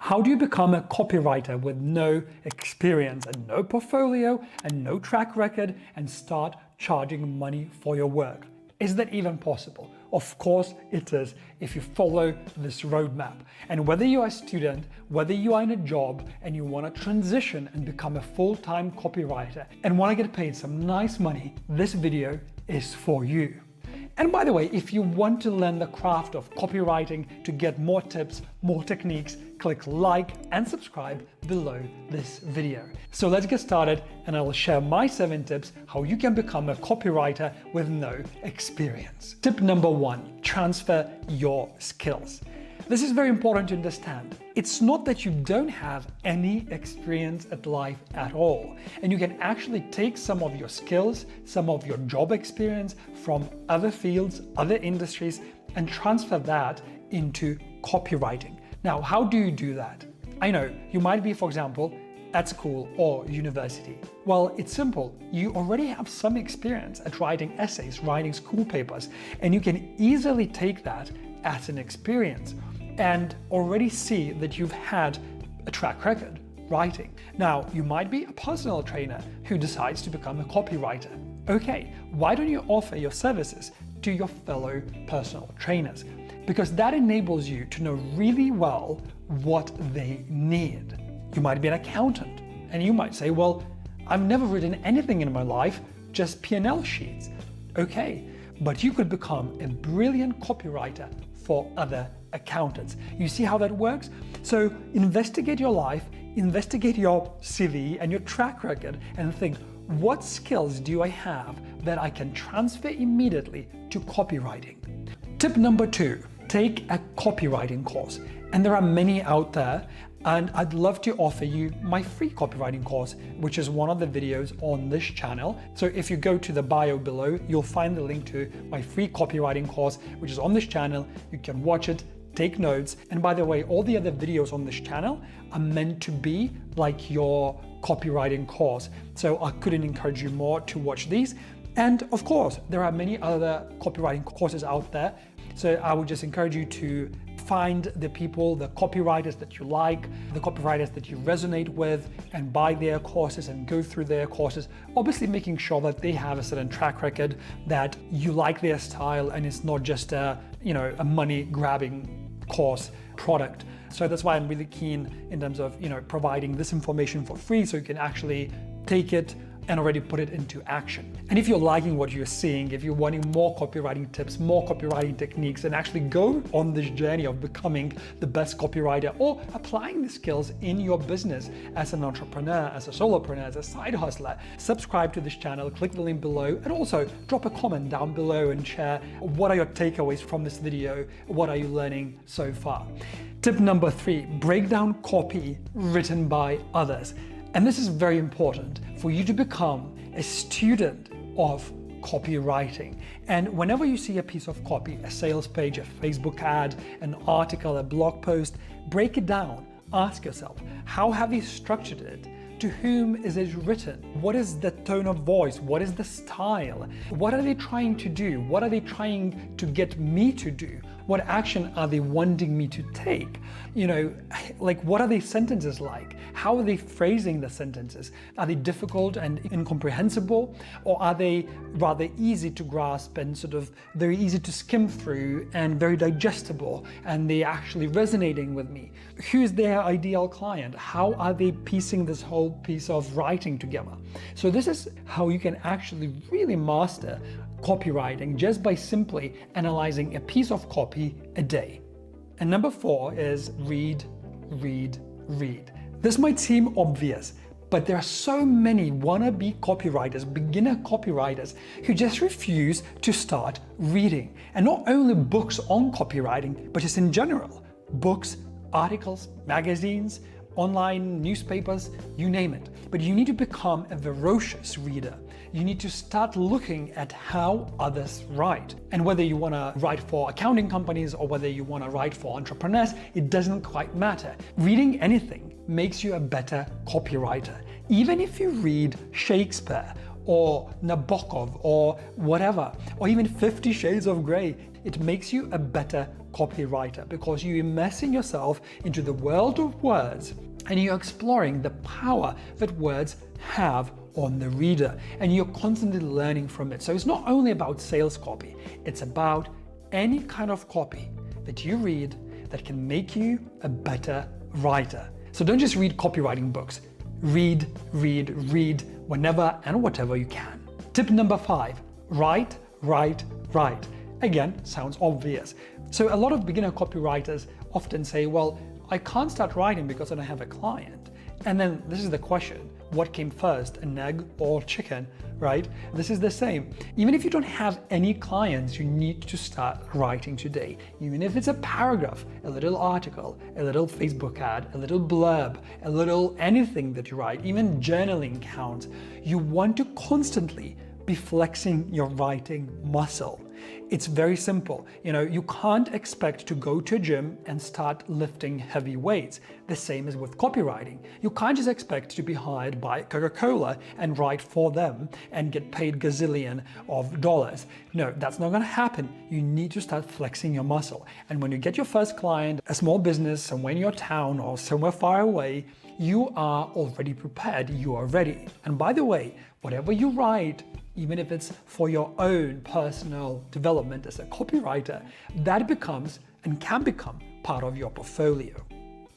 How do you become a copywriter with no experience and no portfolio and no track record and start charging money for your work? Is that even possible? Of course it is, if you follow this roadmap. And whether you are a student, whether you are in a job and you want to transition and become a full-time copywriter and want to get paid some nice money, this video is for you. And by the way, if you want to learn the craft of copywriting to get more tips, more techniques, click like and subscribe below this video. So let's get started and I will share my 7 tips how you can become a copywriter with no experience. Tip number 1, transfer your skills. This is very important to understand. It's not that you don't have any experience at life at all. And you can actually take some of your skills, some of your job experience from other fields, other industries, and transfer that into copywriting. Now, how do you do that? I know you might be, for example, at school or university. Well, it's simple. You already have some experience at writing essays, writing school papers, and you can easily take that as an experience and already see that you've had a track record writing. Now, you might be a personal trainer who decides to become a copywriter. Okay, why don't you offer your services to your fellow personal trainers? Because that enables you to know really well what they need. You might be an accountant and you might say, well, I've never written anything in my life, just P&L sheets. Okay, but you could become a brilliant copywriter for other accountants. You see how that works? So investigate your life, investigate your CV and your track record and think, what skills do I have that I can transfer immediately to copywriting? Tip number 2, take a copywriting course. And there are many out there, and I'd love to offer you my free copywriting course, which is one of the videos on this channel. So if you go to the bio below, you'll find the link to my free copywriting course, which is on this channel. You can watch it, take notes. And by the way, all the other videos on this channel are meant to be like your copywriting course. So I couldn't encourage you more to watch these. And of course, there are many other copywriting courses out there. So I would just encourage you to find the people, the copywriters that you like, the copywriters that you resonate with, and buy their courses and go through their courses, obviously making sure that they have a certain track record, that you like their style and it's not just a money grabbing course product. So that's why I'm really keen in terms of providing this information for free so you can actually take it and already put it into action. And if you're liking what you're seeing, if you're wanting more copywriting tips, more copywriting techniques, and actually go on this journey of becoming the best copywriter or applying the skills in your business as an entrepreneur, as a solopreneur, as a side hustler, subscribe to this channel, click the link below, and also drop a comment down below and share what are your takeaways from this video, what are you learning so far. Tip number 3, break down copy written by others. And this is very important for you to become a student of copywriting. And whenever you see a piece of copy, a sales page, a Facebook ad, an article, a blog post, break it down. Ask yourself, how have you structured it? To whom is it written? What is the tone of voice? What is the style? What are they trying to do? What are they trying to get me to do? What action are they wanting me to take? What are these sentences like? How are they phrasing the sentences? Are they difficult and incomprehensible? Or are they rather easy to grasp and sort of very easy to skim through and very digestible and they actually resonating with me? Who's their ideal client? How are they piecing this whole piece of writing together? So this is how you can actually really master copywriting just by simply analyzing a piece of copy a day. And number 4 is read, read, read. This might seem obvious, but there are so many wannabe copywriters, beginner copywriters, who just refuse to start reading. And not only books on copywriting, but just in general, books, articles, magazines, online newspapers, you name it. But you need to become a voracious reader. You need to start looking at how others write. And whether you want to write for accounting companies or whether you want to write for entrepreneurs, it doesn't quite matter. Reading anything makes you a better copywriter. Even if you read Shakespeare or Nabokov or whatever, or even 50 Shades of Grey, it makes you a better copywriter because you're immersing yourself into the world of words and you're exploring the power that words have on the reader, and you're constantly learning from it. So it's not only about sales copy, it's about any kind of copy that you read that can make you a better writer. So don't just read copywriting books. Read whenever and whatever you can. Tip number 5, write. Again, sounds obvious. So a lot of beginner copywriters often say, well, I can't start writing because I don't have a client. And then this is the question, what came first, an egg or chicken, right? This is the same. Even if you don't have any clients, you need to start writing today. Even if it's a paragraph, a little article, a little Facebook ad, a little blurb, a little anything that you write, even journaling counts. You want to constantly be flexing your writing muscle. It's very simple. You can't expect to go to a gym and start lifting heavy weights. The same is with copywriting. You can't just expect to be hired by Coca-Cola and write for them and get paid gazillion of dollars. No, that's not going to happen. You need to start flexing your muscle. And when you get your first client, a small business somewhere in your town or somewhere far away, you are already prepared. You are ready. And by the way, whatever you write, even if it's for your own personal development as a copywriter, that becomes and can become part of your portfolio.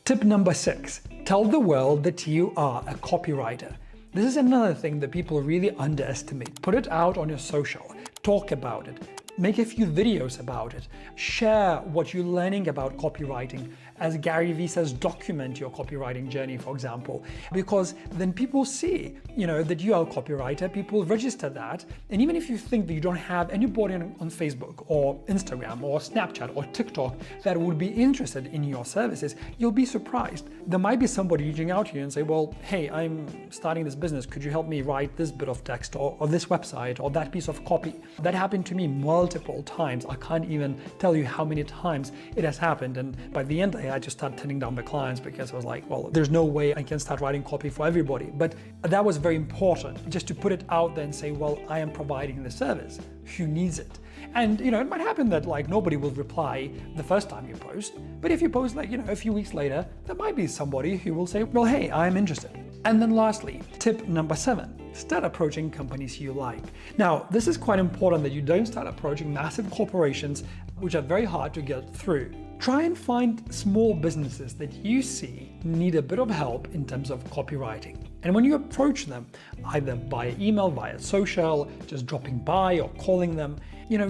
Tip number 6, tell the world that you are a copywriter. This is another thing that people really underestimate. Put it out on your social, talk about it, make a few videos about it, share what you're learning about copywriting. As Gary Vee says, document your copywriting journey, for example, because then people see, that you are a copywriter, people register that. And even if you think that you don't have anybody on Facebook or Instagram or Snapchat or TikTok that would be interested in your services, you'll be surprised. There might be somebody reaching out to you and say, well, hey, I'm starting this business. Could you help me write this bit of text or this website or that piece of copy? That happened to me multiple times. I can't even tell you how many times it has happened. And by the end, I just started turning down my clients because I was like, well, there's no way I can start writing copy for everybody. But that was very important, just to put it out there and say, well, I am providing the service. Who needs it? And it might happen that nobody will reply the first time you post, but if you post a few weeks later, there might be somebody who will say, well, hey, I'm interested. And then lastly, tip number 7, start approaching companies you like. Now, this is quite important that you don't start approaching massive corporations, which are very hard to get through. Try and find small businesses that you see need a bit of help in terms of copywriting. And when you approach them, either via email, via social, just dropping by or calling them,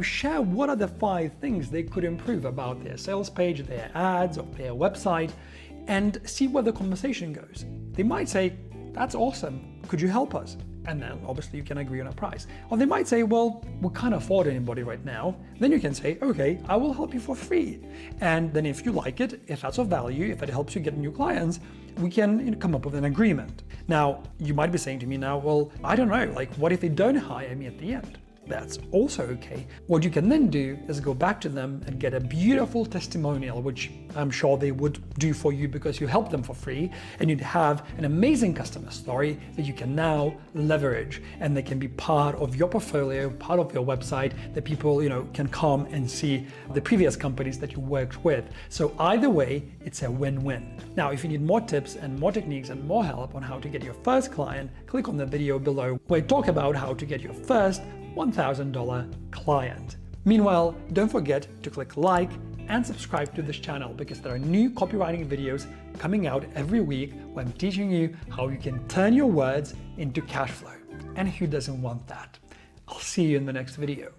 share what are the 5 things they could improve about their sales page, their ads, or their website, and see where the conversation goes. They might say, that's awesome, could you help us? And then obviously you can agree on a price. Or they might say, well, we can't afford anybody right now. Then you can say, okay, I will help you for free. And then if you like it, if that's of value, if it helps you get new clients, we can come up with an agreement. Now, you might be saying to me now, well, I don't know, what if they don't hire me at the end? That's also okay. What you can then do is go back to them and get a beautiful testimonial, which I'm sure they would do for you because you helped them for free, and you'd have an amazing customer story that you can now leverage, and they can be part of your portfolio, part of your website, that people can come and see the previous companies that you worked with. So either way, it's a win-win. Now, if you need more tips and more techniques and more help on how to get your first client, click on the video below where I talk about how to get your first $1,000 client. Meanwhile, don't forget to click like and subscribe to this channel because there are new copywriting videos coming out every week where I'm teaching you how you can turn your words into cash flow. And who doesn't want that? I'll see you in the next video.